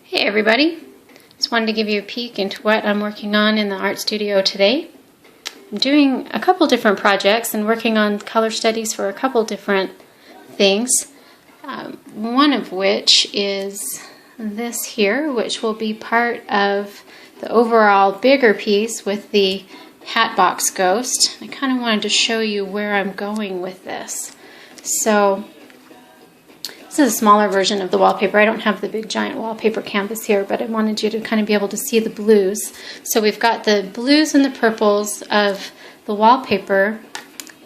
Hey everybody, just wanted to give you a peek into what I'm working on in the art studio today. I'm doing a couple different projects and working on color studies for a couple different things. One of which is this here, which will be part of the overall bigger piece with the Hatbox ghost. I kind of wanted to show you where I'm going with this. So this is a smaller version of the wallpaper. I don't have the big giant wallpaper canvas here, but I wanted you to kind of be able to see the blues. So we've got the blues and the purples of the wallpaper,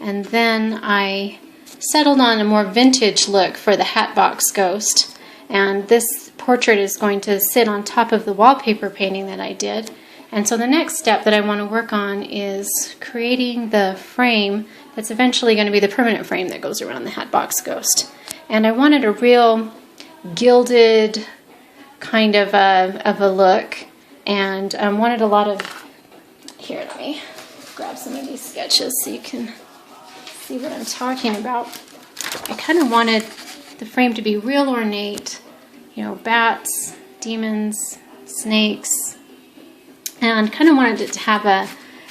and then I settled on a more vintage look for the Hatbox ghost. And this portrait is going to sit on top of the wallpaper painting that I did. And so the next step that I want to work on is creating the frame that's eventually going to be the permanent frame that goes around the Hatbox ghost. And I wanted a real gilded kind of a look, and wanted a lot of, here, let me grab some of these sketches so you can see what I'm talking about. I kind of wanted the frame to be real ornate, you know, bats, demons, snakes, and kind of wanted it to have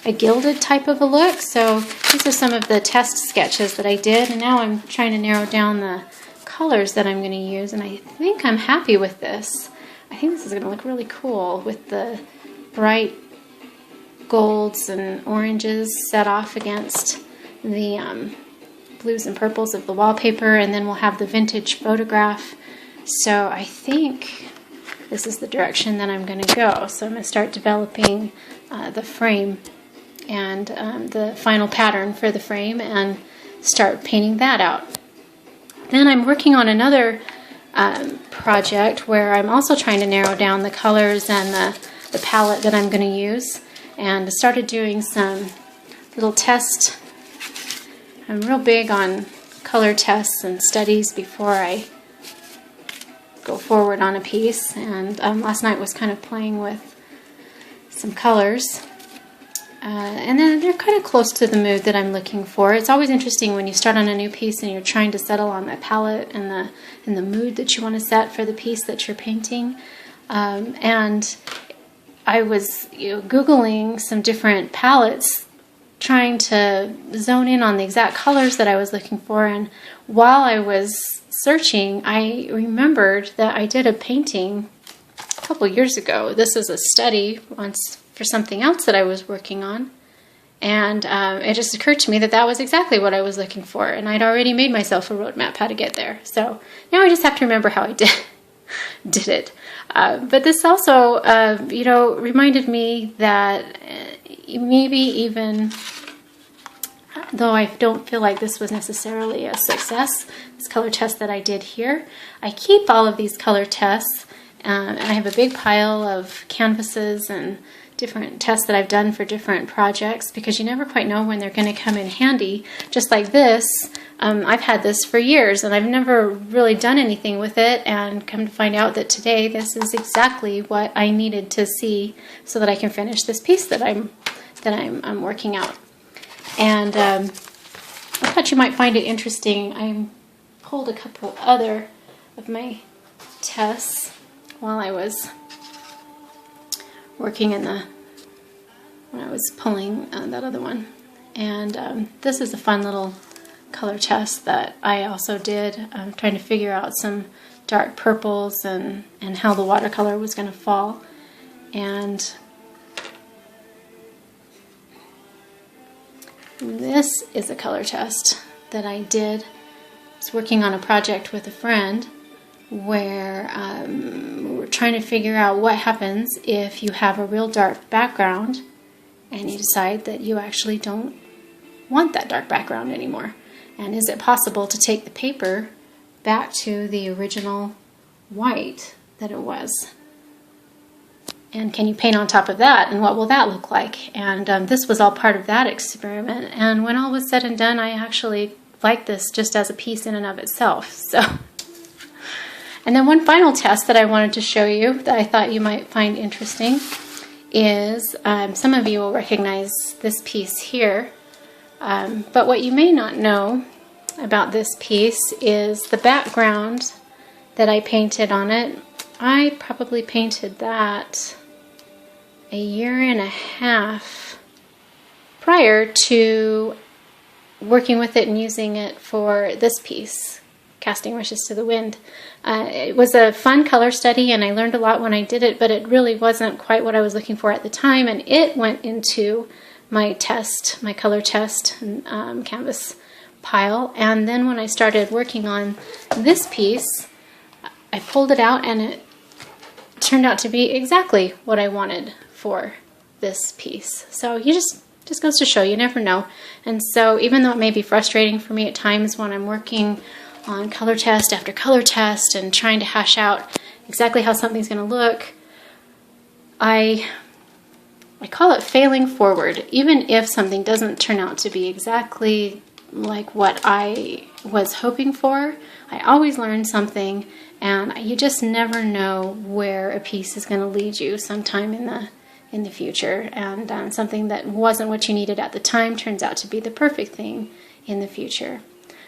a gilded type of a look. So these are some of the test sketches that I did, and now I'm trying to narrow down the colors that I'm going to use, and I think I'm happy with this. I think this is going to look really cool with the bright golds and oranges set off against the blues and purples of the wallpaper, and then we'll have the vintage photograph. So I think this is the direction that I'm going to go. So I'm going to start developing the frame and the final pattern for the frame and start painting that out. Then I'm working on another project where I'm also trying to narrow down the colors and the palette that I'm going to use, and started doing some little tests. I'm real big on color tests and studies before I go forward on a piece, and last night was kind of playing with some colors. And then they're kind of close to the mood that I'm looking for. It's always interesting when you start on a new piece and you're trying to settle on the palette and the mood that you want to set for the piece that you're painting. And I was Googling some different palettes, trying to zone in on the exact colors that I was looking for. And while I was searching, I remembered that I did a painting a couple years ago. This is a study once for something else that I was working on, and it just occurred to me that that was exactly what I was looking for, and I'd already made myself a roadmap how to get there. So now I just have to remember how I did it. But this also, reminded me that maybe even though I don't feel like this was necessarily a success, this color test that I did here, I keep all of these color tests, and I have a big pile of canvases and different tests that I've done for different projects, because you never quite know when they're going to come in handy. Just like this, I've had this for years and I've never really done anything with it, and come to find out that today this is exactly what I needed to see so that I can finish this piece that I'm working out. And I thought you might find it interesting. I pulled a couple other of my tests while I was working when I was pulling that other one. And this is a fun little color test that I also did, trying to figure out some dark purples and how the watercolor was going to fall. And this is a color test that I did. I was working on a project with a friend where we're trying to figure out what happens if you have a real dark background and you decide that you actually don't want that dark background anymore. And is it possible to take the paper back to the original white that it was? And can you paint on top of that, and what will that look like? And this was all part of that experiment, and when all was said and done, I actually liked this just as a piece in and of itself. So. And then one final test that I wanted to show you that I thought you might find interesting is, some of you will recognize this piece here, but what you may not know about this piece is the background that I painted on it I probably painted that a year and a half prior to working with it and using it for this piece, Casting Wishes to the Wind. It was a fun color study, and I learned a lot when I did it, but it really wasn't quite what I was looking for at the time, and it went into my test, my color test canvas pile. And then when I started working on this piece, I pulled it out, and it turned out to be exactly what I wanted for this piece. So you just goes to show, you never know. And so even though it may be frustrating for me at times when I'm working on color test after color test and trying to hash out exactly how something's going to look, I call it failing forward. Even if something doesn't turn out to be exactly like what I was hoping for, I always learn something, and you just never know where a piece is going to lead you sometime in the future, and something that wasn't what you needed at the time turns out to be the perfect thing in the future.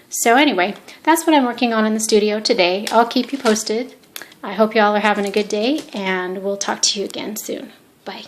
So anyway, that's what I'm working on in the studio today. I'll keep you posted. I hope y'all are having a good day, and we'll talk to you again soon. Bye.